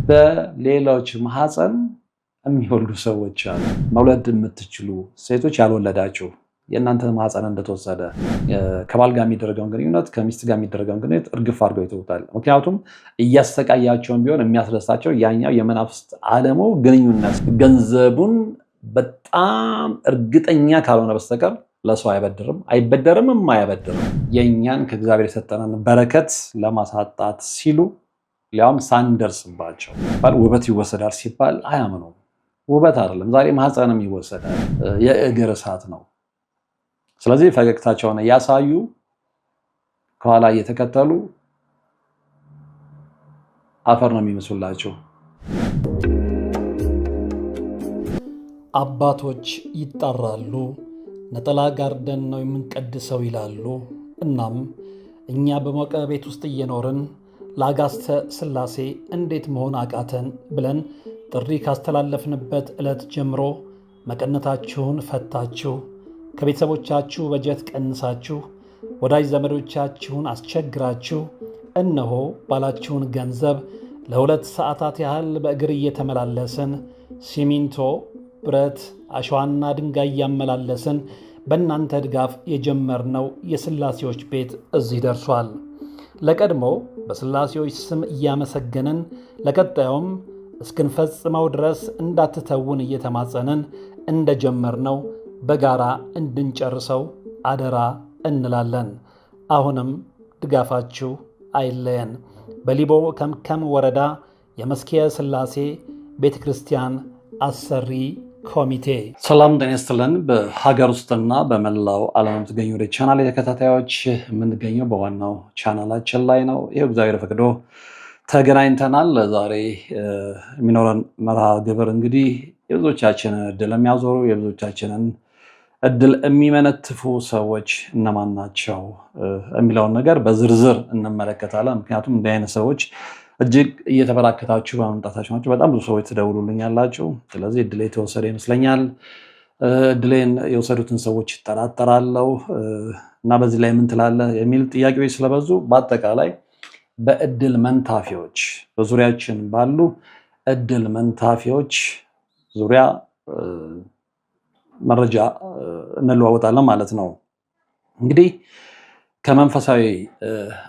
በሌሎች ማህፀን የሚወልዱ ሰዎች አሉ። መውለድ የምትችሉ ሴቶች ያልወለዳችሁ የእናንተ ማህፀን እንደተወሰደ ከባል ጋር የሚደረገውን ግንኙነት ከሚስት ጋር የሚደረገውን ግንኙነት እርግፍ አድርገው ይተውታል። ምክንያቱም እያሰቃያቸውን ቢሆን የሚያስደስታቸው ያኛው የመናፍስት ዓለሙ ግንኙነት ገንዘቡን በጣም እርግጠኛ ካልሆነ በስተቀር ለሰው አይበደርም አያበድርም። የእኛን ከእግዚአብሔር የሰጠንን በረከት ለማሳጣት ሲሉ ሊያውም ሳንደርስባቸው ውበት ይወሰዳል ሲባል አያምኑም። ውበት አይደለም፣ ዛሬ ማህፀንም ይወሰዳል። የእግር እሳት ነው። ስለዚህ ፈገግታቸውን እያሳዩ ከኋላ እየተከተሉ አፈር ነው የሚመስሉላቸው። አባቶች ይጣራሉ፣ ነጠላ ጋርደን ነው የምንቀድሰው ይላሉ። እናም እኛ በሞቀ ቤት ውስጥ እየኖርን ለአጋዕዝተ ሥላሴ እንዴት መሆን አቃተን ብለን ጥሪ ካስተላለፍንበት ዕለት ጀምሮ መቀነታችሁን ፈታችሁ፣ ከቤተሰቦቻችሁ በጀት ቀንሳችሁ፣ ወዳጅ ዘመዶቻችሁን አስቸግራችሁ፣ እነሆ ባላችሁን ገንዘብ ለ2 ሰዓታት ያህል በእግር እየተመላለስን ሲሚንቶ፣ ብረት፣ አሸዋና ድንጋይ እያመላለስን በእናንተ ድጋፍ የጀመርነው የሥላሴዎች ቤት እዚህ ደርሷል። ለቀድሞ በሥላሴዎች ስም እያመሰገንን ለቀጣዩም እስክንፈጽመው ድረስ እንዳትተውን እየተማጸንን እንደጀመርነው በጋራ እንድንጨርሰው አደራ እንላለን። አሁንም ድጋፋችሁ አይለየን። በሊቦ ከምከም ወረዳ የመስኪየ ሥላሴ ቤተ ክርስቲያን አሰሪ ኮሚቴ። ሰላም ጤና ይስጥልን። በሀገር ውስጥና በመላው ዓለም የምትገኙ ወደ ቻናል ተከታታዮች የምንገኘው በዋናው ቻናላችን ላይ ነው። ይኸው እግዚአብሔር ፈቅዶ ተገናኝተናል። ዛሬ የሚኖረን መርሃ ግብር እንግዲህ የብዙዎቻችንን እድል የሚያዞሩ የብዙዎቻችንን እድል የሚመነትፉ ሰዎች እነማን ናቸው የሚለውን ነገር በዝርዝር እንመለከታለን። ምክንያቱም እንዲህ አይነት ሰዎች እጅግ እየተበራከታችሁ በመምጣታችሁ ናቸው። በጣም ብዙ ሰዎች ትደውሉልኛላችሁ። ስለዚህ እድሌ የተወሰደ ይመስለኛል። እድሌን የወሰዱትን ሰዎች ይጠራጠራለሁ እና በዚህ ላይ ምን ትላለህ የሚል ጥያቄዎች ስለበዙ በአጠቃላይ በእድል መንታፊዎች በዙሪያችን ባሉ እድል መንታፊዎች ዙሪያ መረጃ እንለዋወጣለን ማለት ነው። እንግዲህ ከመንፈሳዊ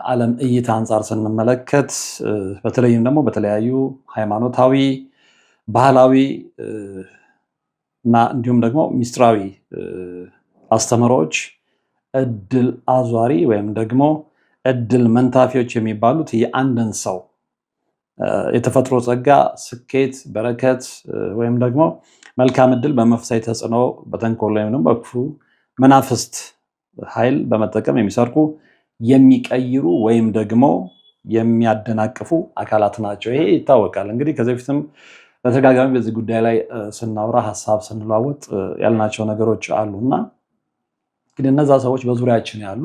ዓለም እይታ አንጻር ስንመለከት በተለይም ደግሞ በተለያዩ ሃይማኖታዊ፣ ባህላዊ እና እንዲሁም ደግሞ ሚስጥራዊ አስተምህሮዎች እድል አዟሪ ወይም ደግሞ እድል መንታፊዎች የሚባሉት የአንድን ሰው የተፈጥሮ ጸጋ፣ ስኬት፣ በረከት ወይም ደግሞ መልካም እድል በመንፈሳዊ ተጽዕኖ በተንኮል ወይም ደግሞ በክፉ መናፍስት ኃይል በመጠቀም የሚሰርቁ የሚቀይሩ ወይም ደግሞ የሚያደናቅፉ አካላት ናቸው። ይሄ ይታወቃል። እንግዲህ ከዚህ በፊትም በተደጋጋሚ በዚህ ጉዳይ ላይ ስናወራ ሀሳብ ስንለዋወጥ ያልናቸው ነገሮች አሉ እና እንግዲህ እነዛ ሰዎች በዙሪያችን ያሉ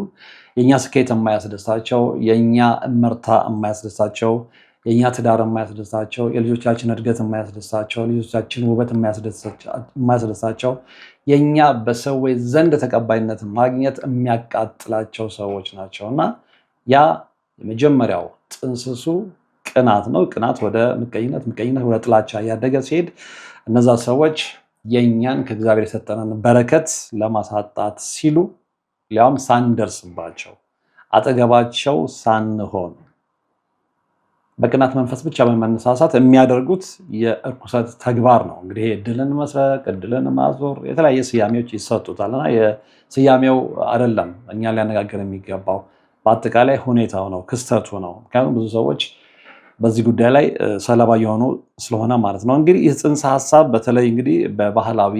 የእኛ ስኬት የማያስደስታቸው፣ የእኛ እመርታ የማያስደስታቸው፣ የእኛ ትዳር የማያስደስታቸው፣ የልጆቻችን እድገት የማያስደስታቸው፣ ልጆቻችን ውበት የማያስደስታቸው፣ የእኛ በሰዎች ዘንድ ተቀባይነት ማግኘት የሚያቃጥላቸው ሰዎች ናቸው እና ያ የመጀመሪያው ጥንስሱ ቅናት ነው። ቅናት ወደ ምቀኝነት፣ ምቀኝነት ወደ ጥላቻ እያደገ ሲሄድ እነዛ ሰዎች የእኛን ከእግዚአብሔር የሰጠንን በረከት ለማሳጣት ሲሉ ሊያውም ሳንደርስባቸው አጠገባቸው ሳንሆን በቅናት መንፈስ ብቻ በመነሳሳት የሚያደርጉት የእርኩሰት ተግባር ነው። እንግዲህ እድልን መስረቅ፣ እድልን ማዞር የተለያየ ስያሜዎች ይሰጡታል እና የስያሜው አይደለም እኛን ሊያነጋግር የሚገባው በአጠቃላይ ሁኔታው ነው፣ ክስተቱ ነው። ምክንያቱም ብዙ ሰዎች በዚህ ጉዳይ ላይ ሰለባ የሆኑ ስለሆነ ማለት ነው። እንግዲህ ይህ ጽንሰ ሀሳብ በተለይ እንግዲህ በባህላዊ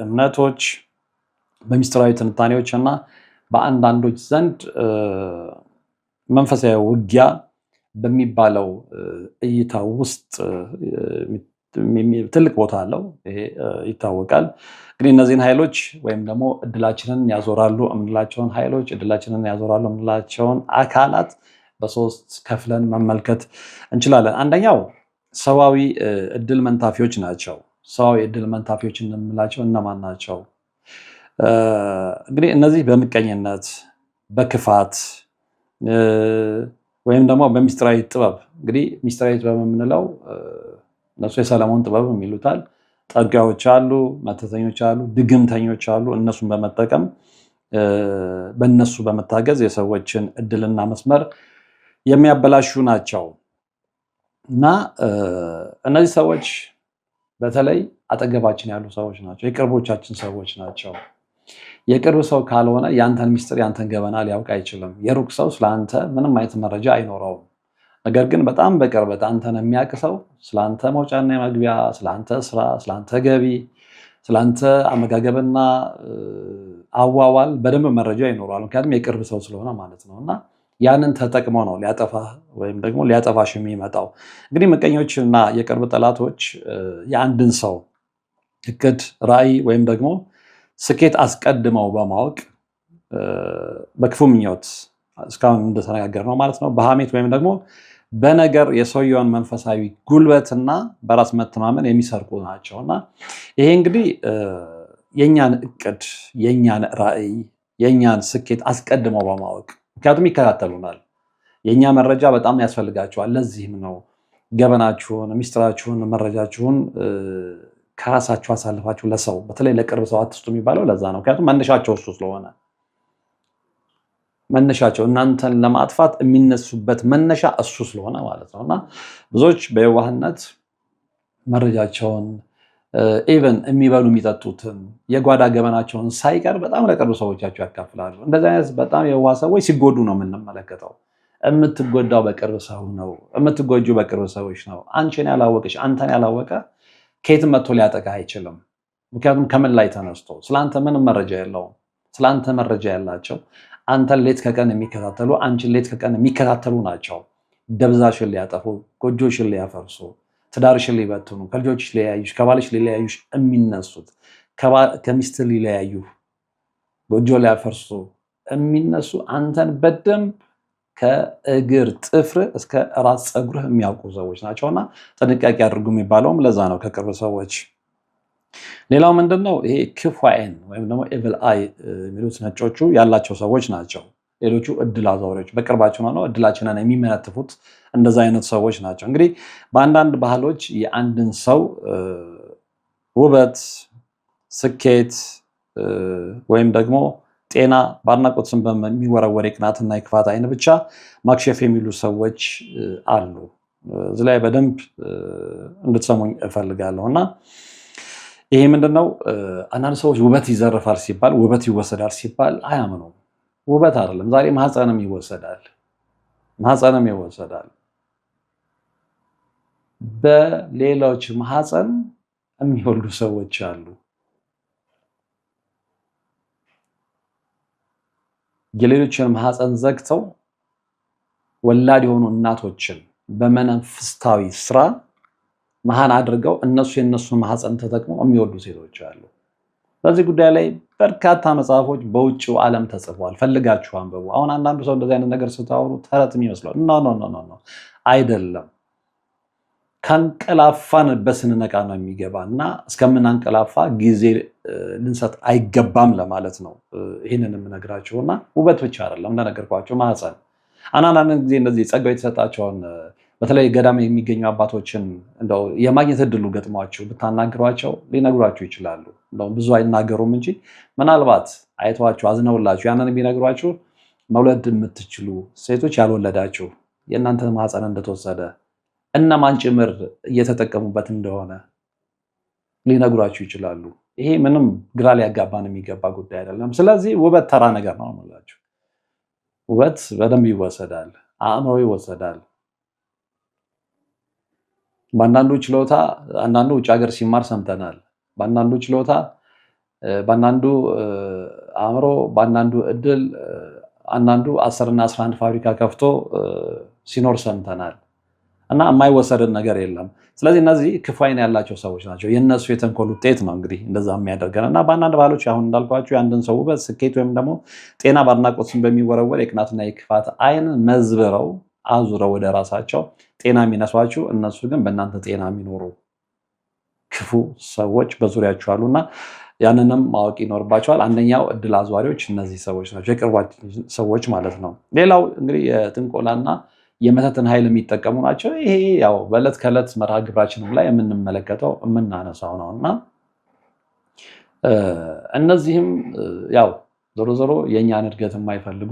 እምነቶች፣ በሚስጥራዊ ትንታኔዎች እና በአንዳንዶች ዘንድ መንፈሳዊ ውጊያ በሚባለው እይታ ውስጥ ትልቅ ቦታ አለው። ይሄ ይታወቃል። እንግዲህ እነዚህን ኃይሎች ወይም ደግሞ እድላችንን ያዞራሉ የምንላቸውን ኃይሎች፣ እድላችንን ያዞራሉ የምንላቸውን አካላት በሶስት ከፍለን መመልከት እንችላለን። አንደኛው ሰዋዊ እድል መንታፊዎች ናቸው። ሰዋዊ እድል መንታፊዎች የምንላቸው እነማን ናቸው? እንግዲህ እነዚህ በምቀኝነት፣ በክፋት ወይም ደግሞ በሚስጥራዊ ጥበብ እንግዲህ ሚስጥራዊ ጥበብ የምንለው እነሱ የሰለሞን ጥበብ የሚሉታል። ጠንቋዮች አሉ፣ መተተኞች አሉ፣ ድግምተኞች አሉ። እነሱን በመጠቀም በእነሱ በመታገዝ የሰዎችን እድልና መስመር የሚያበላሹ ናቸው እና እነዚህ ሰዎች በተለይ አጠገባችን ያሉ ሰዎች ናቸው፣ የቅርቦቻችን ሰዎች ናቸው። የቅርብ ሰው ካልሆነ ያንተን ሚስጥር ያንተን ገበና ሊያውቅ አይችልም። የሩቅ ሰው ስለአንተ ምንም አይነት መረጃ አይኖረውም። ነገር ግን በጣም በቅርበት አንተን የሚያውቅ ሰው ስለአንተ መውጫና መግቢያ፣ ስለአንተ ስራ፣ ስለአንተ ገቢ፣ ስለአንተ አመጋገብና አዋዋል በደንብ መረጃ ይኖረዋል። ምክንያቱም የቅርብ ሰው ስለሆነ ማለት ነው እና ያንን ተጠቅሞ ነው ሊያጠፋ ወይም ደግሞ ሊያጠፋሽ የሚመጣው። እንግዲህ ምቀኞችና የቅርብ ጠላቶች የአንድን ሰው እቅድ፣ ራዕይ ወይም ደግሞ ስኬት አስቀድመው በማወቅ በክፉ ምኞት እስካሁን እንደተነጋገርነው ማለት ነው በሐሜት ወይም ደግሞ በነገር የሰውየውን መንፈሳዊ ጉልበትና በራስ መተማመን የሚሰርቁ ናቸው እና ይሄ እንግዲህ የእኛን እቅድ፣ የእኛን ራዕይ፣ የእኛን ስኬት አስቀድመው በማወቅ ምክንያቱም ይከታተሉናል። የእኛ መረጃ በጣም ያስፈልጋቸዋል። ለዚህም ነው ገበናችሁን፣ ሚስጥራችሁን፣ መረጃችሁን ከራሳችሁ አሳልፋችሁ ለሰው በተለይ ለቅርብ ሰው አትስጡ የሚባለው ለዛ ነው። ምክንያቱም መነሻቸው እሱ ስለሆነ መነሻቸው እናንተን ለማጥፋት የሚነሱበት መነሻ እሱ ስለሆነ ማለት ነው እና ብዙዎች በየዋህነት መረጃቸውን ኢቨን የሚበሉ የሚጠጡትን የጓዳ ገበናቸውን ሳይቀር በጣም ለቅርብ ሰዎቻቸው ያካፍላሉ። እንደዚህ አይነት በጣም የዋህ ሰዎች ሲጎዱ ነው የምንመለከተው። የምትጎዳው በቅርብ ሰው ነው። የምትጎጁ በቅርብ ሰዎች ነው። አንቺን ያላወቀሽ አንተን ያላወቀ ከየትም መጥቶ ሊያጠቃ አይችልም። ምክንያቱም ከምን ላይ ተነስቶ ስለአንተ ምንም መረጃ የለውም። ስለአንተ መረጃ ያላቸው አንተን ሌት ከቀን የሚከታተሉ አንቺን ሌት ከቀን የሚከታተሉ ናቸው። ደብዛሽን ሊያጠፉ፣ ጎጆሽን ሊያፈርሱ፣ ትዳርሽን ሊበትኑ፣ ከልጆችሽ ሊለያዩሽ፣ ከባልሽ ሊለያዩሽ የሚነሱት ከሚስት ሊለያዩ፣ ጎጆ ሊያፈርሱ የሚነሱ አንተን በደንብ ከእግር ጥፍር እስከ ራስ ፀጉርህ የሚያውቁ ሰዎች ናቸውና ጥንቃቄ አድርጉ የሚባለውም ለዛ ነው ከቅርብ ሰዎች። ሌላው ምንድነው? ይሄ ክፉ አይን ወይም ደግሞ ኤቪል አይ የሚሉት ነጮቹ ያላቸው ሰዎች ናቸው። ሌሎቹ እድል አዛውሪዎች በቅርባችን ሆነው እድላችንን የሚመነትፉት እንደዛ አይነት ሰዎች ናቸው። እንግዲህ በአንዳንድ ባህሎች የአንድን ሰው ውበት፣ ስኬት ወይም ደግሞ ጤና በአድናቆት ስም በሚወረወር የቅናትና የክፋት አይን ብቻ ማክሸፍ የሚሉ ሰዎች አሉ። እዚህ ላይ በደንብ እንድትሰሙኝ እፈልጋለሁ እና ይሄ ምንድነው? አንዳንድ ሰዎች ውበት ይዘርፋል ሲባል፣ ውበት ይወሰዳል ሲባል አያምኑም። ውበት አይደለም። ዛሬ ማህፀንም ይወሰዳል፣ ማህፀንም ይወሰዳል። በሌሎች ማህፀን የሚወልዱ ሰዎች አሉ። የሌሎችን ማህፀን ዘግተው ወላድ የሆኑ እናቶችን በመነፍስታዊ ስራ መሃን አድርገው እነሱ የነሱን ማህፀን ተጠቅመው የሚወዱ ሴቶች አሉ። በዚህ ጉዳይ ላይ በርካታ መጽሐፎች በውጭው ዓለም ተጽፈዋል። ፈልጋችሁ አንብቡ። አሁን አንዳንዱ ሰው እንደዚህ አይነት ነገር ስታወሩ ተረት የሚመስለው ኖ አይደለም። ካንቀላፋንበት ስንነቃ ነው የሚገባ እና እስከምናንቀላፋ ጊዜ ልንሰጥ አይገባም ለማለት ነው ይህንን የምነግራችሁ። እና ውበት ብቻ አይደለም እንደነገርኳቸው ማህፀን አንዳንድ ጊዜ እንደዚህ ጸጋው የተሰጣቸውን በተለይ ገዳም የሚገኙ አባቶችን እንደው የማግኘት እድሉ ገጥሟቸው ብታናግሯቸው ሊነግሯችሁ ይችላሉ። እንደው ብዙ አይናገሩም እንጂ ምናልባት አይተዋችሁ አዝነውላችሁ ያንን ቢነግሯችሁ መውለድ የምትችሉ ሴቶች ያልወለዳችሁ የእናንተ ማህፀን እንደተወሰደ እነማን ጭምር እየተጠቀሙበት እንደሆነ ሊነግሯችሁ ይችላሉ። ይሄ ምንም ግራ ሊያጋባን የሚገባ ጉዳይ አይደለም። ስለዚህ ውበት ተራ ነገር ነው የምላችሁ። ውበት በደንብ ይወሰዳል፣ አእምሮ ይወሰዳል። በአንዳንዱ ችሎታ አንዳንዱ ውጭ ሀገር ሲማር ሰምተናል። በአንዳንዱ ችሎታ፣ በአንዳንዱ አእምሮ፣ በአንዳንዱ እድል አንዳንዱ 10 እና 11 ፋብሪካ ከፍቶ ሲኖር ሰምተናል። እና የማይወሰድን ነገር የለም። ስለዚህ እነዚህ ክፉ አይን ያላቸው ሰዎች ናቸው። የእነሱ የተንኮል ውጤት ነው እንግዲህ እንደዛ የሚያደርገን እና በአንዳንድ ባህሎች አሁን እንዳልኳቸው የአንድን ሰው ውበት፣ ስኬት ወይም ደግሞ ጤና በአድናቆት ስም በሚወረወር የቅናትና የክፋት አይን መዝብረው አዙረው ወደ ራሳቸው ጤና የሚነሷችሁ፣ እነሱ ግን በእናንተ ጤና የሚኖሩ ክፉ ሰዎች በዙሪያችሁ አሉና ያንንም ማወቅ ይኖርባቸዋል። አንደኛው እድል አዟሪዎች እነዚህ ሰዎች ናቸው፣ የቅርባችን ሰዎች ማለት ነው። ሌላው እንግዲህ የጥንቆላና የመተትን ኃይል የሚጠቀሙ ናቸው። ይሄ ያው በዕለት ከዕለት መርሃ ግብራችንም ላይ የምንመለከተው የምናነሳው ነው እና እነዚህም ያው ዞሮ ዞሮ የእኛን እድገት የማይፈልጉ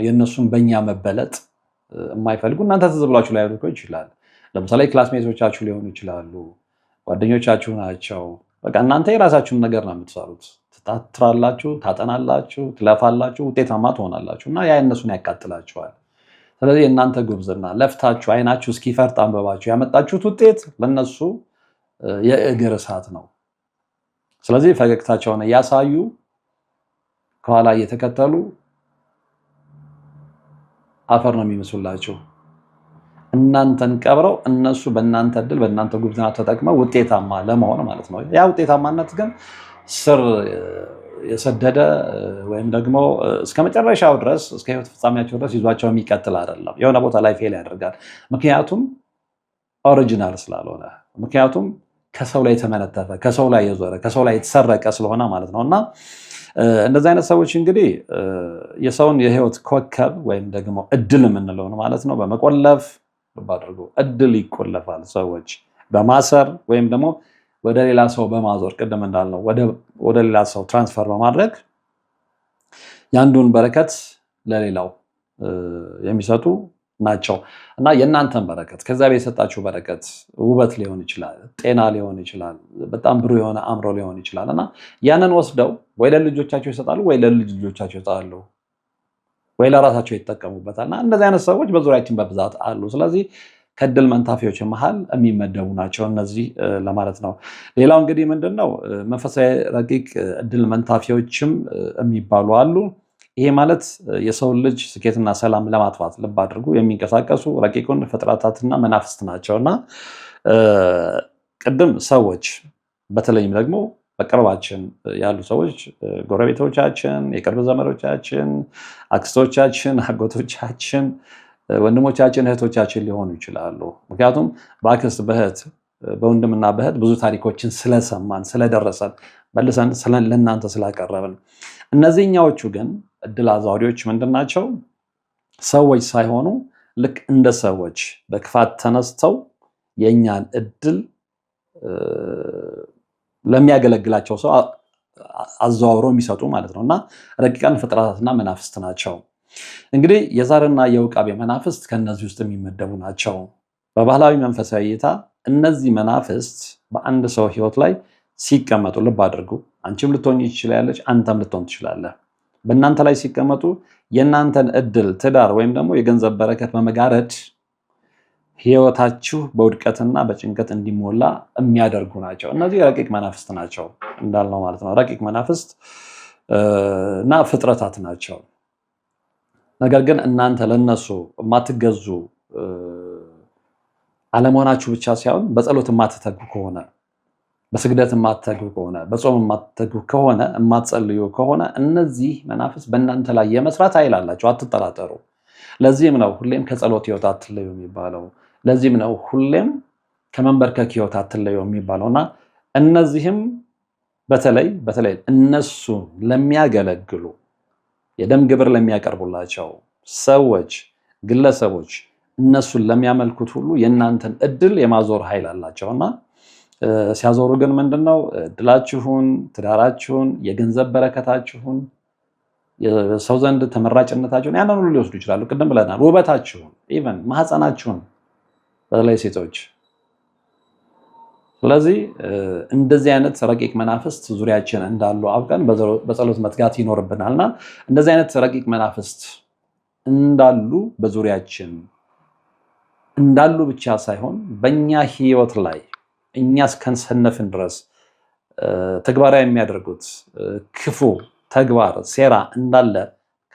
የእነሱን በእኛ መበለጥ የማይፈልጉ እናንተ ትዝ ብላችሁ ላይ ያሉ ይችላል። ለምሳሌ ክላስሜቶቻችሁ ሊሆኑ ይችላሉ፣ ጓደኞቻችሁ ናቸው። በቃ እናንተ የራሳችሁን ነገር ነው የምትሰሩት። ትታትራላችሁ፣ ታጠናላችሁ፣ ትለፋላችሁ፣ ውጤታማ ትሆናላችሁ እና ያ እነሱን ያቃጥላችኋል። ስለዚህ የእናንተ ጉብዝና ለፍታችሁ አይናችሁ እስኪፈርጥ አንበባችሁ ያመጣችሁት ውጤት ለነሱ የእግር እሳት ነው። ስለዚህ ፈገግታቸውን እያሳዩ ከኋላ እየተከተሉ አፈር ነው የሚመስሉላችሁ። እናንተን ቀብረው እነሱ በእናንተ እድል በእናንተ ጉብዝና ተጠቅመው ውጤታማ ለመሆን ማለት ነው። ያ ውጤታማነት ግን ስር የሰደደ ወይም ደግሞ እስከ መጨረሻው ድረስ እስከ ህይወት ፍጻሜያቸው ድረስ ይዟቸው የሚቀጥል አይደለም። የሆነ ቦታ ላይ ፌል ያደርጋል። ምክንያቱም ኦሪጂናል ስላልሆነ፣ ምክንያቱም ከሰው ላይ የተመነተፈ ከሰው ላይ የዞረ ከሰው ላይ የተሰረቀ ስለሆነ ማለት ነው እና እንደዚህ አይነት ሰዎች እንግዲህ የሰውን የህይወት ኮከብ ወይም ደግሞ እድል የምንለውን ማለት ነው በመቆለፍ አድርጎ እድል ይቆለፋል። ሰዎች በማሰር ወይም ደግሞ ወደ ሌላ ሰው በማዞር ቅድም እንዳልነው ወደ ሌላ ሰው ትራንስፈር በማድረግ የአንዱን በረከት ለሌላው የሚሰጡ ናቸው እና የእናንተን በረከት ከዚያ ቤት የሰጣችሁ በረከት ውበት ሊሆን ይችላል፣ ጤና ሊሆን ይችላል፣ በጣም ብሩህ የሆነ አእምሮ ሊሆን ይችላል እና ያንን ወስደው ወይ ለልጆቻቸው ይሰጣሉ ወይ ለልጅ ልጆቻቸው ይሰጣሉ ወይ ለራሳቸው ይጠቀሙበታል እና እንደዚህ አይነት ሰዎች በዙሪያችን በብዛት አሉ። ስለዚህ ከእድል መንታፊዎች መሃል የሚመደቡ ናቸው እነዚህ ለማለት ነው። ሌላው እንግዲህ ምንድነው መንፈሳዊ ረቂቅ እድል መንታፊዎችም የሚባሉ አሉ። ይሄ ማለት የሰው ልጅ ስኬትና ሰላም ለማጥፋት ልብ አድርጉ የሚንቀሳቀሱ ረቂቁን ፍጥረታትና መናፍስት ናቸውና ቅድም ሰዎች በተለይም ደግሞ በቅርባችን ያሉ ሰዎች ጎረቤቶቻችን፣ የቅርብ ዘመዶቻችን፣ አክስቶቻችን፣ አጎቶቻችን፣ ወንድሞቻችን፣ እህቶቻችን ሊሆኑ ይችላሉ። ምክንያቱም በአክስት በእህት በወንድምና በእህት ብዙ ታሪኮችን ስለሰማን ስለደረሰን መልሰን ለእናንተ ስላቀረብን እነዚህኛዎቹ ግን እድል አዛዋሪዎች ምንድን ናቸው? ሰዎች ሳይሆኑ ልክ እንደ ሰዎች በክፋት ተነስተው የእኛን እድል ለሚያገለግላቸው ሰው አዘዋውረው የሚሰጡ ማለት ነው እና ረቂቃን ፍጥረታትና መናፍስት ናቸው። እንግዲህ የዛርና የውቃቤ መናፍስት ከእነዚህ ውስጥ የሚመደቡ ናቸው። በባህላዊ መንፈሳዊ እይታ እነዚህ መናፍስት በአንድ ሰው ህይወት ላይ ሲቀመጡ ልብ አድርጉ፣ አንቺም ልትሆን ትችላለች፣ አንተም ልትሆን ትችላለህ። በእናንተ ላይ ሲቀመጡ የእናንተን እድል፣ ትዳር ወይም ደግሞ የገንዘብ በረከት በመጋረድ ህይወታችሁ በውድቀትና በጭንቀት እንዲሞላ የሚያደርጉ ናቸው። እነዚህ ረቂቅ መናፍስት ናቸው እንዳልነው ማለት ነው። ረቂቅ መናፍስት እና ፍጥረታት ናቸው። ነገር ግን እናንተ ለነሱ የማትገዙ አለመሆናችሁ ብቻ ሳይሆን በጸሎት የማትተጉ ከሆነ፣ በስግደት የማትተጉ ከሆነ፣ በጾም የማትተጉ ከሆነ፣ የማትጸልዩ ከሆነ እነዚህ መናፍስት በእናንተ ላይ የመስራት ኃይል አላቸው፣ አትጠራጠሩ። ለዚህም ነው ሁሌም ከጸሎት ህይወት አትለዩ የሚባለው። ለዚህም ነው ሁሌም ከመንበርከክ ህይወት አትለዩ የሚባለው እና እነዚህም በተለይ እነሱ ለሚያገለግሉ የደም ግብር ለሚያቀርቡላቸው ሰዎች፣ ግለሰቦች እነሱን ለሚያመልኩት ሁሉ የእናንተን እድል የማዞር ኃይል አላቸው እና ሲያዞሩ ግን ምንድነው እድላችሁን፣ ትዳራችሁን፣ የገንዘብ በረከታችሁን፣ የሰው ዘንድ ተመራጭነታችሁን ያንን ሁሉ ሊወስዱ ይችላሉ። ቅድም ብለናል። ውበታችሁን፣ ኢቨን ማህፀናችሁን፣ በተለይ ሴቶች። ስለዚህ እንደዚህ አይነት ረቂቅ መናፍስት ዙሪያችን እንዳሉ አውቀን በጸሎት መትጋት ይኖርብናልና እንደዚህ አይነት ረቂቅ መናፍስት እንዳሉ በዙሪያችን እንዳሉ ብቻ ሳይሆን በእኛ ህይወት ላይ እኛ እስከንሰነፍን ድረስ ተግባራዊ የሚያደርጉት ክፉ ተግባር ሴራ እንዳለ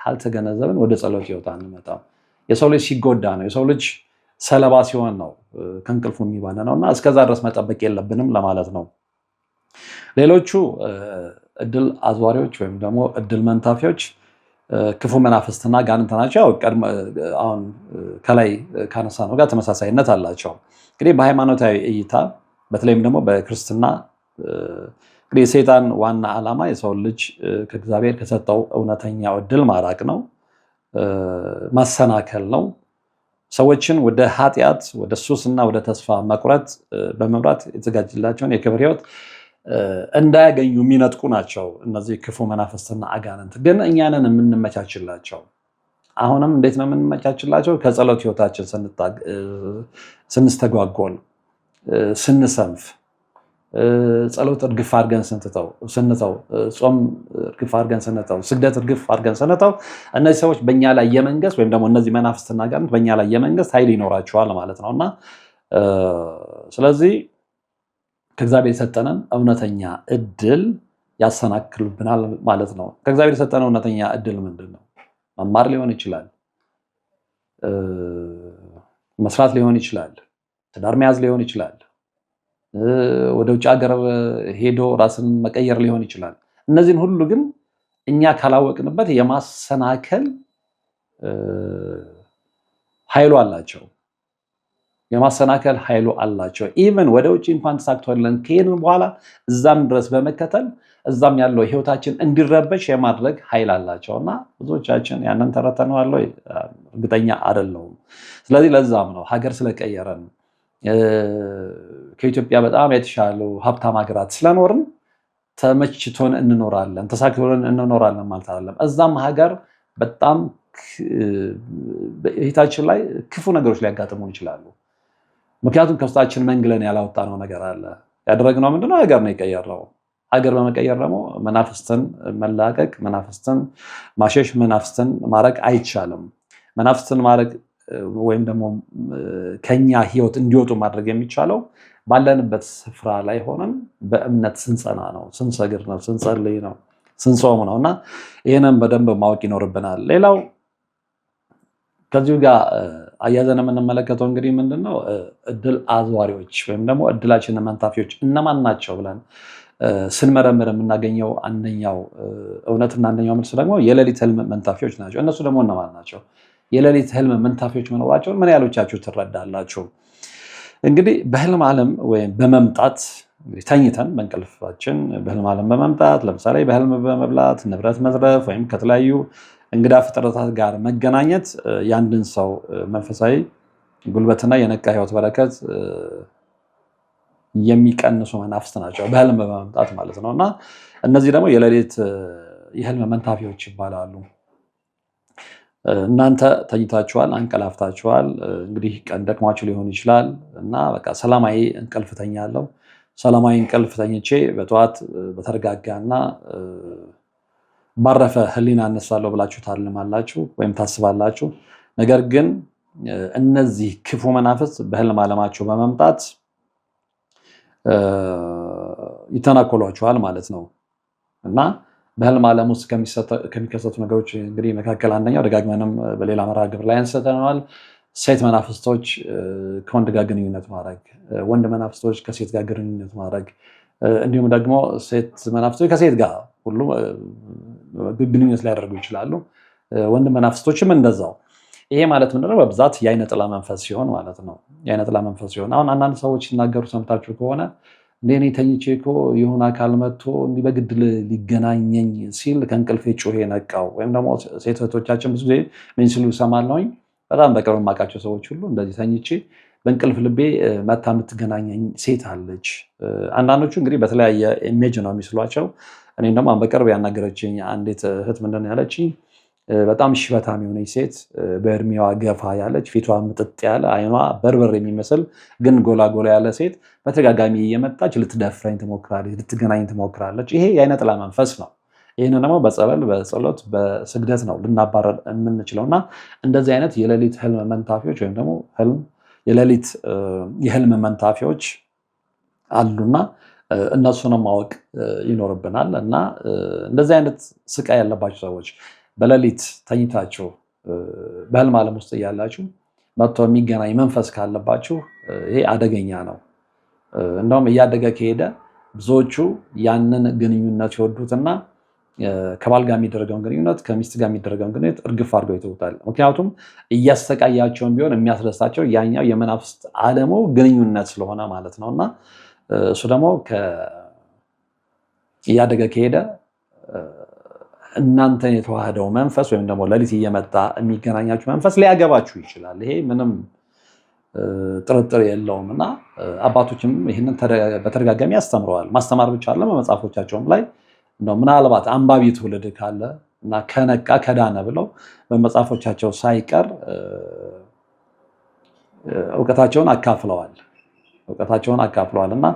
ካልተገነዘብን ወደ ጸሎት ህይወት አንመጣም። የሰው ልጅ ሲጎዳ ነው፣ የሰው ልጅ ሰለባ ሲሆን ነው ከእንቅልፉ የሚባነነው እና እስከዛ ድረስ መጠበቅ የለብንም ለማለት ነው። ሌሎቹ እድል አዝዋሪዎች ወይም ደግሞ እድል መንታፊዎች ክፉ መናፍስትና ጋንንት ናቸው። አሁን ከላይ ካነሳነው ጋር ተመሳሳይነት አላቸው። እንግዲህ በሃይማኖታዊ እይታ በተለይም ደግሞ በክርስትና እንግዲህ የሰይጣን ዋና ዓላማ የሰው ልጅ ከእግዚአብሔር ከሰጠው እውነተኛው እድል ማራቅ ነው። ማሰናከል ነው። ሰዎችን ወደ ኃጢአት፣ ወደ ሱስና ወደ ተስፋ መቁረጥ በመምራት የተዘጋጀላቸውን የክብር ህይወት እንዳያገኙ የሚነጥቁ ናቸው እነዚህ ክፉ መናፍስትና አጋንንት። ግን እኛንን የምንመቻችላቸው። አሁንም እንዴት ነው የምንመቻችላቸው? ከጸሎት ህይወታችን ስንስተጓጎል፣ ስንሰንፍ፣ ጸሎት እርግፍ አድርገን ስንተው፣ ጾም እርግፍ አድርገን ስንተው፣ ስግደት እርግፍ አድርገን ስንተው፣ እነዚህ ሰዎች በእኛ ላይ የመንገስ ወይም ደግሞ እነዚህ መናፍስትና አጋንንት በእኛ ላይ የመንገስ ኃይል ይኖራቸዋል ማለት ነው እና ስለዚህ ከእግዚአብሔር የሰጠንን እውነተኛ እድል ያሰናክሉብናል ማለት ነው። ከእግዚአብሔር የሰጠንን እውነተኛ እድል ምንድን ነው? መማር ሊሆን ይችላል፣ መስራት ሊሆን ይችላል፣ ትዳር መያዝ ሊሆን ይችላል፣ ወደ ውጭ ሀገር ሄዶ ራስን መቀየር ሊሆን ይችላል። እነዚህን ሁሉ ግን እኛ ካላወቅንበት የማሰናከል ኃይሉ አላቸው። የማሰናከል ኃይሉ አላቸው። ኢቨን ወደ ውጭ እንኳን ተሳክቶልን ከሄድን በኋላ እዛም ድረስ በመከተል እዛም ያለው ህይወታችን እንዲረበሽ የማድረግ ኃይል አላቸው እና ብዙዎቻችን ያንን ተረተነዋል ወይ? እርግጠኛ አይደለሁም። ስለዚህ ለዛም ነው ሀገር ስለቀየረን ከኢትዮጵያ በጣም የተሻሉ ሀብታም ሀገራት ስለኖርን ተመችቶን እንኖራለን፣ ተሳክቶን እንኖራለን ማለት አይደለም። እዛም ሀገር በጣም በህይወታችን ላይ ክፉ ነገሮች ሊያጋጥሙን ይችላሉ። ምክንያቱም ከውስጣችን መንግለን ያላወጣነው ነገር አለ። ያደረግነው ምንድነው? ሀገር ነው የቀየርነው። ሀገር በመቀየር ደግሞ መናፍስትን መላቀቅ፣ መናፍስትን ማሸሽ፣ መናፍስትን ማረቅ አይቻልም። መናፍስትን ማረቅ ወይም ደግሞ ከኛ ህይወት እንዲወጡ ማድረግ የሚቻለው ባለንበት ስፍራ ላይ ሆነን በእምነት ስንጸና ነው፣ ስንሰግድ ነው፣ ስንጸልይ ነው፣ ስንጾም ነው እና ይህንን በደንብ ማወቅ ይኖርብናል። ሌላው ከዚሁ ጋር አያዘን የምንመለከተው እንግዲህ ምንድነው እድል አዝዋሪዎች ወይም ደግሞ እድላችንን መንታፊዎች እነማን ናቸው ብለን ስንመረምር የምናገኘው አንደኛው እውነትና አንደኛው መልስ ደግሞ የሌሊት ህልም መንታፊዎች ናቸው። እነሱ ደግሞ እነማን ናቸው? የሌሊት ህልም መንታፊዎች መኖራቸውን ምን ያህሎቻችሁ ትረዳላችሁ? እንግዲህ በህልም ዓለም ወይም በመምጣት ተኝተን በእንቅልፋችን በህልም ዓለም በመምጣት ለምሳሌ በህልም በመብላት ንብረት መዝረፍ ወይም ከተለያዩ እንግዳ ፍጥረታት ጋር መገናኘት የአንድን ሰው መንፈሳዊ ጉልበትና የነቃ ህይወት በረከት የሚቀንሱ መናፍስት ናቸው፣ በህልም በመምጣት ማለት ነው እና እነዚህ ደግሞ የሌሊት የህልም መንታፊዎች ይባላሉ። እናንተ ተኝታችኋል፣ አንቀላፍታችኋል። እንግዲህ ቀን ደክሟችሁ ሊሆን ይችላል እና በቃ ሰላማዊ እንቅልፍ ተኛለሁ፣ ሰላማዊ እንቅልፍ ተኝቼ በጠዋት በተረጋጋና ባረፈ ህሊና እነሳለሁ ብላችሁ ታልማላችሁ ወይም ታስባላችሁ። ነገር ግን እነዚህ ክፉ መናፍስት በህልም ዓለማችሁ በመምጣት ይተናኮሏችኋል ማለት ነው እና በህልም ዓለም ውስጥ ከሚከሰቱ ነገሮች እንግዲህ መካከል አንደኛው ደጋግመንም በሌላ መርሃ ግብር ላይ አንስተነዋል። ሴት መናፍስቶች ከወንድ ጋር ግንኙነት ማድረግ፣ ወንድ መናፍስቶች ከሴት ጋር ግንኙነት ማድረግ፣ እንዲሁም ደግሞ ሴት መናፍስቶች ከሴት ጋር ሁሉ ግንኙነት ሊያደርጉ ይችላሉ። ወንድ መናፍስቶችም እንደዛው። ይሄ ማለት ምንድነው? በብዛት የአይነ ጥላ መንፈስ ሲሆን ማለት ነው። የአይነ ጥላ መንፈስ ሲሆን አሁን አንዳንድ ሰዎች ሲናገሩ ሰምታችሁ ከሆነ እኔ ተኝቼ እኮ የሆነ አካል መጥቶ እንዲህ በግድ ሊገናኘኝ ሲል ከእንቅልፌ ጮሄ ነቃው። ወይም ደግሞ ሴት እህቶቻችን ብዙ ጊዜ ምን ሲሉ እሰማለሁኝ። በጣም በቅርብ የማውቃቸው ሰዎች ሁሉ እንደዚህ ተኝቼ በእንቅልፍ ልቤ መታ የምትገናኘኝ ሴት አለች። አንዳንዶቹ እንግዲህ በተለያየ ኢሜጅ ነው የሚስሏቸው። እኔም ደግሞ በቅርብ ያናገረችኝ አንዲት እህት ምንድን ያለችኝ በጣም ሽበታም የሆነች ሴት በእድሜዋ ገፋ ያለች ፊቷ ምጥጥ ያለ አይኗ በርበር የሚመስል ግን ጎላ ጎላ ያለ ሴት በተደጋጋሚ እየመጣች ልትደፍረኝ ትሞክራለች፣ ልትገናኝ ትሞክራለች። ይሄ የአይነ ጥላ መንፈስ ነው። ይህን ደግሞ በጸበል፣ በጸሎት፣ በስግደት ነው ልናባረር የምንችለው እና እንደዚህ አይነት የሌሊት ህልም መንታፊዎች ወይም ደግሞ የሌሊት የህልም መንታፊዎች አሉና እነሱንም ማወቅ ይኖርብናል እና እንደዚህ አይነት ስቃይ ያለባቸው ሰዎች በሌሊት ተኝታችሁ በህልም ዓለም ውስጥ እያላችሁ መጥቶ የሚገናኝ መንፈስ ካለባችሁ ይሄ አደገኛ ነው። እንደውም እያደገ ከሄደ ብዙዎቹ ያንን ግንኙነት ይወዱትና ከባል ጋር የሚደረገውን ግንኙነት ከሚስት ጋር የሚደረገውን ግንኙነት እርግፍ አድርገው ይተውታል። ምክንያቱም እያሰቃያቸውን ቢሆን የሚያስደስታቸው ያኛው የመናፍስት ዓለሙ ግንኙነት ስለሆነ ማለት ነው እና እሱ ደግሞ እያደገ ከሄደ እናንተን የተዋህደው መንፈስ ወይም ደግሞ ሌሊት እየመጣ የሚገናኛችሁ መንፈስ ሊያገባችሁ ይችላል። ይሄ ምንም ጥርጥር የለውም እና አባቶችም ይህንን በተደጋጋሚ ያስተምረዋል። ማስተማር ብቻ አለ በመጽሐፎቻቸውም ላይ ምናልባት አንባቢ ትውልድ ካለ እና ከነቃ ከዳነ ብለው በመጽሐፎቻቸው ሳይቀር እውቀታቸውን አካፍለዋል እና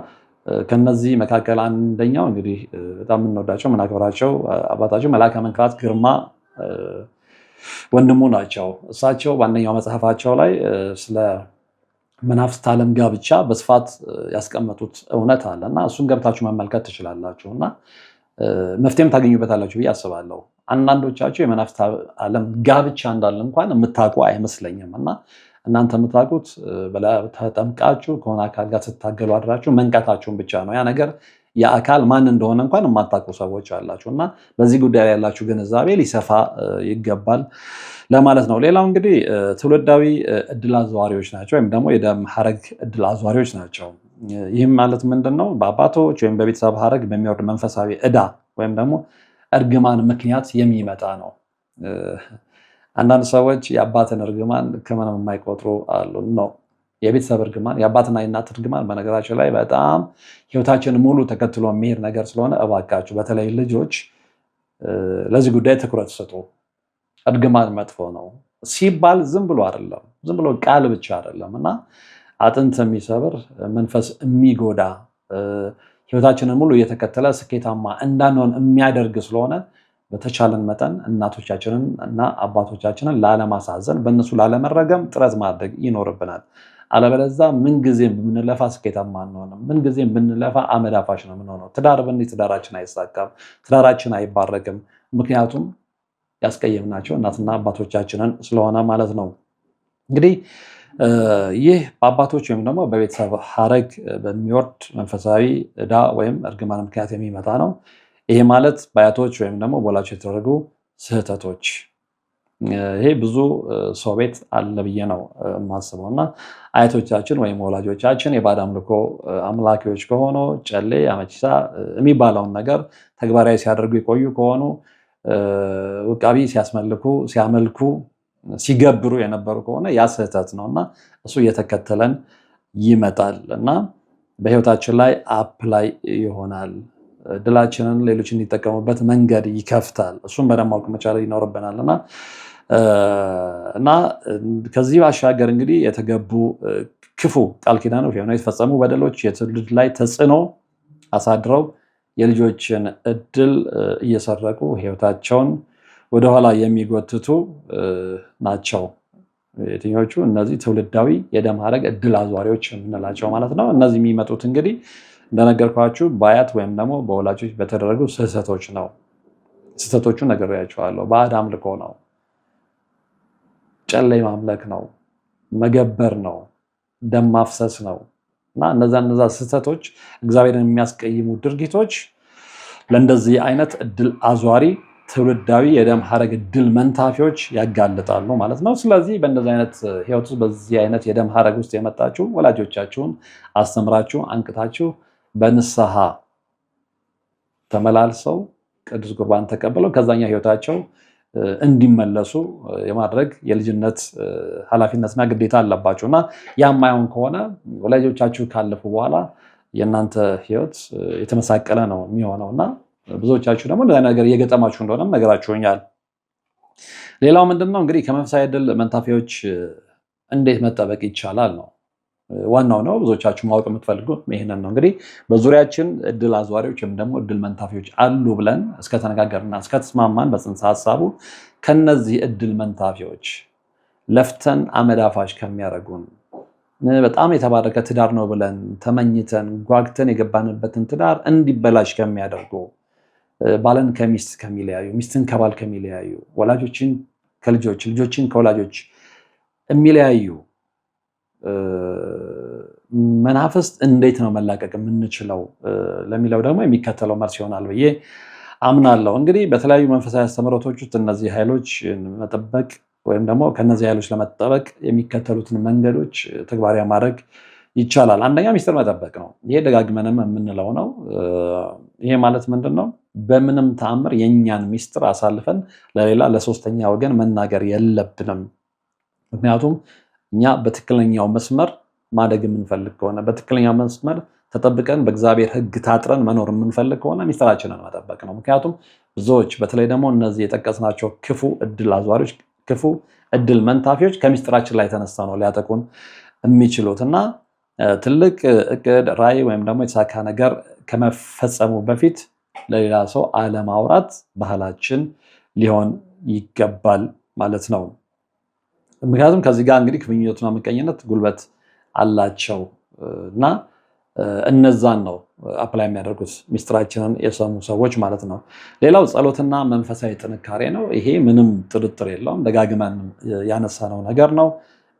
ከነዚህ መካከል አንደኛው እንግዲህ በጣም የምንወዳቸው የምናከብራቸው አባታቸው መልአከ መንክራት ግርማ ወንድሙ ናቸው። እሳቸው በአንደኛው መጽሐፋቸው ላይ ስለ መናፍስት ዓለም ጋብቻ በስፋት ያስቀመጡት እውነት አለ እና እሱን ገብታችሁ መመልከት ትችላላችሁ እና መፍትሄም ታገኙበታላችሁ ብዬ አስባለሁ። አንዳንዶቻችሁ የመናፍስት ዓለም ጋብቻ እንዳለ እንኳን የምታውቁ አይመስለኝም እና እናንተ የምታውቁት ተጠምቃችሁ ከሆነ አካል ጋር ስታገሉ አድራችሁ መንቃታችሁን ብቻ ነው። ያ ነገር የአካል ማን እንደሆነ እንኳን የማታውቁ ሰዎች አላችሁ እና በዚህ ጉዳይ ላይ ያላችሁ ግንዛቤ ሊሰፋ ይገባል ለማለት ነው። ሌላው እንግዲህ ትውልዳዊ እድል አዘዋሪዎች ናቸው ወይም ደግሞ የደም ሐረግ እድል አዘዋሪዎች ናቸው። ይህም ማለት ምንድን ነው? በአባቶች ወይም በቤተሰብ ሐረግ በሚወርድ መንፈሳዊ ዕዳ ወይም ደግሞ እርግማን ምክንያት የሚመጣ ነው። አንዳንድ ሰዎች የአባትን እርግማን ከምንም የማይቆጥሩ አሉ ነው። የቤተሰብ እርግማን፣ የአባትና የእናት እርግማን በነገራችን ላይ በጣም ህይወታችን ሙሉ ተከትሎ የሚሄድ ነገር ስለሆነ እባካችሁ በተለይ ልጆች ለዚህ ጉዳይ ትኩረት ስጡ። እርግማን መጥፎ ነው ሲባል ዝም ብሎ አይደለም፣ ዝም ብሎ ቃል ብቻ አይደለም እና አጥንት የሚሰብር መንፈስ የሚጎዳ ህይወታችንን ሙሉ እየተከተለ ስኬታማ እንዳንሆን የሚያደርግ ስለሆነ በተቻለን መጠን እናቶቻችንን እና አባቶቻችንን ላለማሳዘን በእነሱ ላለመረገም ጥረት ማድረግ ይኖርብናል። አለበለዚያ ምንጊዜም ብንለፋ ስኬታማ አንሆንም። ምንጊዜም ብንለፋ አመዳፋሽ ነው የምንሆነው። ትዳር ብንይዝ ትዳራችን አይሳካም፣ ትዳራችን አይባረክም። ምክንያቱም ያስቀየምናቸው እናትና አባቶቻችንን ስለሆነ ማለት ነው። እንግዲህ ይህ በአባቶች ወይም ደግሞ በቤተሰብ ሐረግ በሚወርድ መንፈሳዊ ዕዳ ወይም እርግማን ምክንያት የሚመጣ ነው። ይሄ ማለት በአያቶች ወይም ደግሞ በወላጆች የተደረጉ ስህተቶች። ይሄ ብዙ ሰው ቤት አለ ብዬ ነው የማስበው እና አያቶቻችን ወይም ወላጆቻችን የባዕድ አምልኮ አምላኪዎች ከሆኑ ጨሌ፣ አመቺሳ የሚባለውን ነገር ተግባራዊ ሲያደርጉ የቆዩ ከሆኑ ውቃቢ ሲያመልኩ ሲገብሩ የነበሩ ከሆነ ያ ስህተት ነው እና እሱ እየተከተለን ይመጣል እና በህይወታችን ላይ አፕላይ ይሆናል። ድላችንን ሌሎች እንዲጠቀሙበት መንገድ ይከፍታል። እሱም በደንብ ማወቅ መቻል ይኖርብናል እና ከዚህ ባሻገር እንግዲህ የተገቡ ክፉ ቃል ኪዳኖች ወይም የተፈጸሙ በደሎች የትውልድ ላይ ተጽዕኖ አሳድረው የልጆችን እድል እየሰረቁ ህይወታቸውን ወደኋላ የሚጎትቱ ናቸው። የትኞቹ? እነዚህ ትውልዳዊ የደም ሐረግ እድል አዟሪዎች የምንላቸው ማለት ነው። እነዚህ የሚመጡት እንግዲህ እንደነገርኳችሁ በአያት ወይም ደግሞ በወላጆች በተደረጉ ስህተቶች ነው። ስህተቶቹ ነግሬያችኋለሁ። ባዕድ አምልኮ ነው፣ ጨሌ ማምለክ ነው፣ መገበር ነው፣ ደም ማፍሰስ ነው እና እነዛ ስህተቶች እግዚአብሔርን የሚያስቀይሙ ድርጊቶች ለእንደዚህ አይነት እድል አዟሪ ትውልዳዊ የደም ሐረግ እድል መንታፊዎች ያጋልጣሉ ማለት ነው። ስለዚህ በእንደዚህ አይነት ህይወት ውስጥ በዚህ አይነት የደም ሐረግ ውስጥ የመጣችሁ ወላጆቻችሁን አስተምራችሁ አንቅታችሁ በንስሐ ተመላልሰው ቅዱስ ቁርባን ተቀብለው ከዛኛው ህይወታቸው እንዲመለሱ የማድረግ የልጅነት ኃላፊነትና ግዴታ አለባቸው እና ያማየውን ከሆነ ወላጆቻችሁ ካለፉ በኋላ የእናንተ ህይወት የተመሳቀለ ነው የሚሆነው እና ብዙዎቻችሁ ደግሞ እንደዛ ነገር እየገጠማችሁ እንደሆነም ነገራችሁኛል። ሌላው ምንድነው እንግዲህ ከመንፈሳዊ እድል መንታፊዎች እንዴት መጠበቅ ይቻላል ነው ዋናው ነው። ብዙዎቻችሁ ማወቅ የምትፈልጉት ይሄንን ነው። እንግዲህ በዙሪያችን እድል አዟሪዎች ወይም ደግሞ እድል መንታፊዎች አሉ ብለን እስከተነጋገርና እስከተስማማን በጽንሰ ሐሳቡ ከነዚህ እድል መንታፊዎች ለፍተን አመዳፋሽ ከሚያደርጉን በጣም የተባረከ ትዳር ነው ብለን ተመኝተን ጓግተን የገባንበትን ትዳር እንዲበላሽ ከሚያደርጉ ባልን ከሚስት ከሚለያዩ፣ ሚስትን ከባል ከሚለያዩ፣ ወላጆችን ከልጆች፣ ልጆችን ከወላጆች የሚለያዩ መናፍስት እንዴት ነው መላቀቅ የምንችለው ለሚለው ደግሞ የሚከተለው መልስ ይሆናል ብዬ አምናለሁ። እንግዲህ በተለያዩ መንፈሳዊ አስተምህሮቶች ውስጥ እነዚህ ኃይሎች መጠበቅ ወይም ደግሞ ከነዚህ ኃይሎች ለመጠበቅ የሚከተሉትን መንገዶች ተግባራዊ ማድረግ ይቻላል። አንደኛ ሚስጥር መጠበቅ ነው። ይሄ ደጋግመንም የምንለው ነው። ይሄ ማለት ምንድን ነው? በምንም ተአምር የእኛን ሚስጥር አሳልፈን ለሌላ ለሶስተኛ ወገን መናገር የለብንም። ምክንያቱም እኛ በትክክለኛው መስመር ማደግ የምንፈልግ ከሆነ በትክክለኛው መስመር ተጠብቀን በእግዚአብሔር ሕግ ታጥረን መኖር የምንፈልግ ከሆነ ሚስጥራችንን መጠበቅ ነው። ምክንያቱም ብዙዎች በተለይ ደግሞ እነዚህ የጠቀስናቸው ክፉ እድል አዟሪዎች፣ ክፉ እድል መንታፊዎች ከሚስጥራችን ላይ ተነሳ ነው ሊያጠቁን የሚችሉት እና ትልቅ እቅድ፣ ራዕይ ወይም ደግሞ የተሳካ ነገር ከመፈጸሙ በፊት ለሌላ ሰው አለማውራት ባህላችን ሊሆን ይገባል ማለት ነው። ምክንያቱም ከዚህ ጋር እንግዲህ ምኞትና ምቀኝነት ጉልበት አላቸው እና እነዛን ነው አፕላይ የሚያደርጉት ሚስጥራችንን የሰሙ ሰዎች ማለት ነው። ሌላው ጸሎትና መንፈሳዊ ጥንካሬ ነው። ይሄ ምንም ጥርጥር የለውም፣ ደጋግመን ያነሳነው ነገር ነው።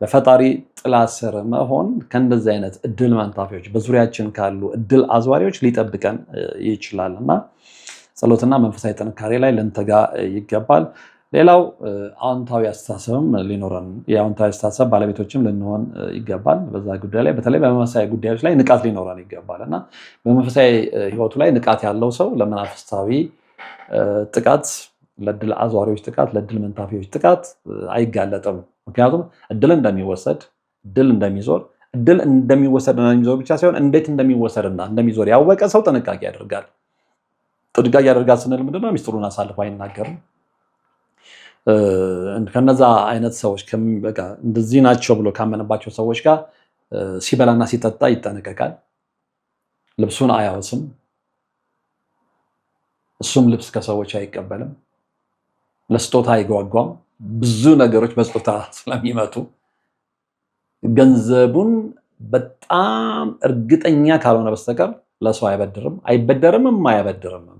በፈጣሪ ጥላ ስር መሆን ከእንደዚህ አይነት እድል መንታፊዎች በዙሪያችን ካሉ እድል አዝዋሪዎች ሊጠብቀን ይችላል እና ጸሎትና መንፈሳዊ ጥንካሬ ላይ ልንተጋ ይገባል። ሌላው አዎንታዊ አስተሳሰብም ሊኖረን የአዎንታዊ አስተሳሰብ ባለቤቶችም ልንሆን ይገባል። በዛ ጉዳይ ላይ በተለይ በመንፈሳዊ ጉዳዮች ላይ ንቃት ሊኖረን ይገባል እና በመንፈሳዊ ሕይወቱ ላይ ንቃት ያለው ሰው ለመናፍስታዊ ጥቃት፣ ለእድል አዝዋሪዎች ጥቃት፣ ለእድል መንታፊዎች ጥቃት አይጋለጥም። ምክንያቱም እድል እንደሚወሰድ፣ እድል እንደሚዞር፣ እድል እንደሚወሰድና እንደሚዞር ብቻ ሳይሆን እንዴት እንደሚወሰድና እንደሚዞር ያወቀ ሰው ጥንቃቄ ያደርጋል። ጥንቃቄ ያደርጋል ስንል ምንድነው? ሚስጥሩን አሳልፎ አይናገርም። ከነዛ አይነት ሰዎች እንደዚህ ናቸው ብሎ ካመነባቸው ሰዎች ጋር ሲበላና ሲጠጣ ይጠነቀቃል። ልብሱን አያወስም። እሱም ልብስ ከሰዎች አይቀበልም። ለስጦታ አይጓጓም። ብዙ ነገሮች በስጦታ ስለሚመጡ ገንዘቡን በጣም እርግጠኛ ካልሆነ በስተቀር ለሰው አይበድርም፣ አይበደርምም፣ አያበድርምም።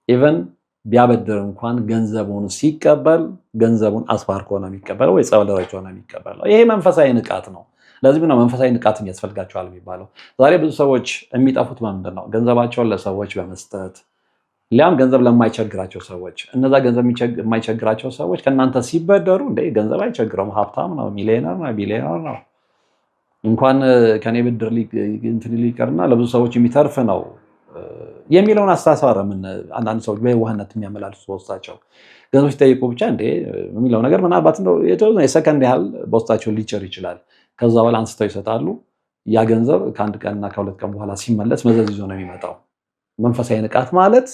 ኢቨን ቢያበድር እንኳን ገንዘቡን ሲቀበል ገንዘቡን አስባርኮ ነው የሚቀበለው ወይ ጸበል ረጭቶ ነው የሚቀበለው። ይሄ መንፈሳዊ ንቃት ነው። ለዚህ ነው መንፈሳዊ ንቃት ያስፈልጋቸዋል የሚባለው። ዛሬ ብዙ ሰዎች የሚጠፉት ምንድን ነው? ገንዘባቸውን ለሰዎች በመስጠት ሊያም ገንዘብ ለማይቸግራቸው ሰዎች። እነዛ ገንዘብ የማይቸግራቸው ሰዎች ከእናንተ ሲበደሩ እንደ ገንዘብ አይቸግረውም፣ ሀብታም ነው፣ ሚሊዮነር ነው፣ ቢሊዮነር ነው፣ እንኳን ከኔ ብድር ሊቀርና ለብዙ ሰዎች የሚተርፍ ነው የሚለውን አስተሳሰብ አንዳንድ ሰዎች በየዋህነት የሚያመላልሱ በውስጣቸው ገንዘብ ሲጠይቁ ብቻ እንደ የሚለው ነገር ምናልባት የሰከንድ ያህል በውስጣቸው ሊጭር ይችላል። ከዛ በኋላ አንስተው ይሰጣሉ። ያ ገንዘብ ከአንድ ቀንና ከሁለት ቀን በኋላ ሲመለስ መዘዝ ይዞ ነው የሚመጣው። መንፈሳዊ ንቃት ማለት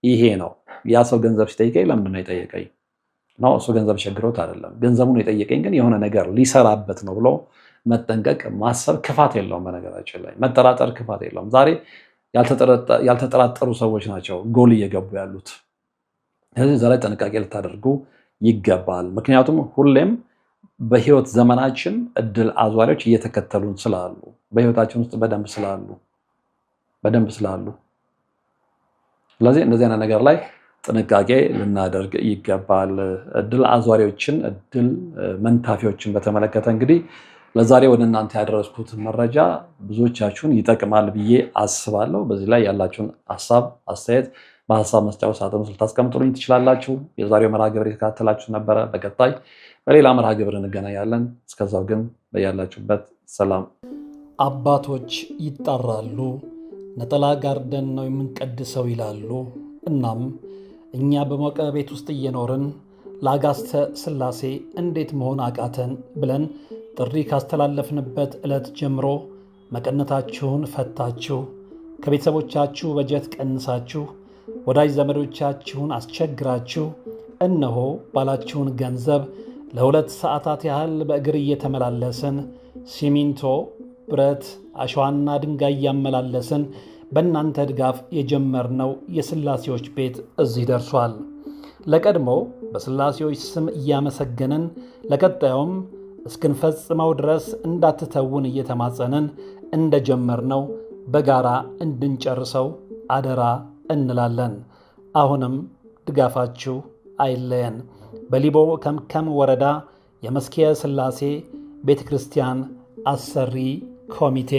ይሄ ነው። ያ ሰው ገንዘብ ሲጠይቀኝ ለምንድን ነው የጠየቀኝ? ነው እሱ ገንዘብ ቸግሮት አይደለም። ገንዘቡን የጠየቀኝ ግን የሆነ ነገር ሊሰራበት ነው ብሎ መጠንቀቅ፣ ማሰብ ክፋት የለውም። በነገራችን ላይ መጠራጠር ክፋት የለውም። ዛሬ ያልተጠራጠሩ ሰዎች ናቸው ጎል እየገቡ ያሉት። ስለዚህ እዛ ላይ ጥንቃቄ ልታደርጉ ይገባል። ምክንያቱም ሁሌም በህይወት ዘመናችን እድል አዟሪዎች እየተከተሉን ስላሉ፣ በህይወታችን ውስጥ በደንብ ስላሉ ስለዚህ እንደዚህ አይነት ነገር ላይ ጥንቃቄ ልናደርግ ይገባል። እድል አዟሪዎችን፣ እድል መንታፊዎችን በተመለከተ እንግዲህ ለዛሬ ወደ እናንተ ያደረስኩት መረጃ ብዙዎቻችሁን ይጠቅማል ብዬ አስባለሁ። በዚህ ላይ ያላችሁን ሀሳብ፣ አስተያየት በሀሳብ መስጫው ሳጥን ውስጥ ልታስቀምጡልኝ ትችላላችሁ። የዛሬው መርሃ ግብር የተከታተላችሁ ነበረ። በቀጣይ በሌላ መርሃ ግብር እንገናኛለን። እስከዛው ግን በያላችሁበት ሰላም። አባቶች ይጣራሉ፣ ነጠላ ጋርደን ነው የምንቀድሰው ይላሉ። እናም እኛ በሞቀ ቤት ውስጥ እየኖርን ለአጋስተ ሥላሴ እንዴት መሆን አቃተን ብለን ጥሪ ካስተላለፍንበት ዕለት ጀምሮ መቀነታችሁን ፈታችሁ፣ ከቤተሰቦቻችሁ በጀት ቀንሳችሁ፣ ወዳጅ ዘመዶቻችሁን አስቸግራችሁ እነሆ ባላችሁን ገንዘብ ለ2 ሰዓታት ያህል በእግር እየተመላለስን ሲሚንቶ፣ ብረት፣ አሸዋና ድንጋይ እያመላለስን በእናንተ ድጋፍ የጀመርነው የሥላሴዎች ቤት እዚህ ደርሷል። ለቀድሞ በሥላሴዎች ስም እያመሰገንን ለቀጣዩም እስክንፈጽመው ድረስ እንዳትተውን እየተማጸንን እንደጀመርነው በጋራ እንድንጨርሰው አደራ እንላለን። አሁንም ድጋፋችሁ አይለየን። በሊቦ ከምከም ወረዳ የመስኪየ ሥላሴ ቤተ ክርስቲያን አሰሪ ኮሚቴ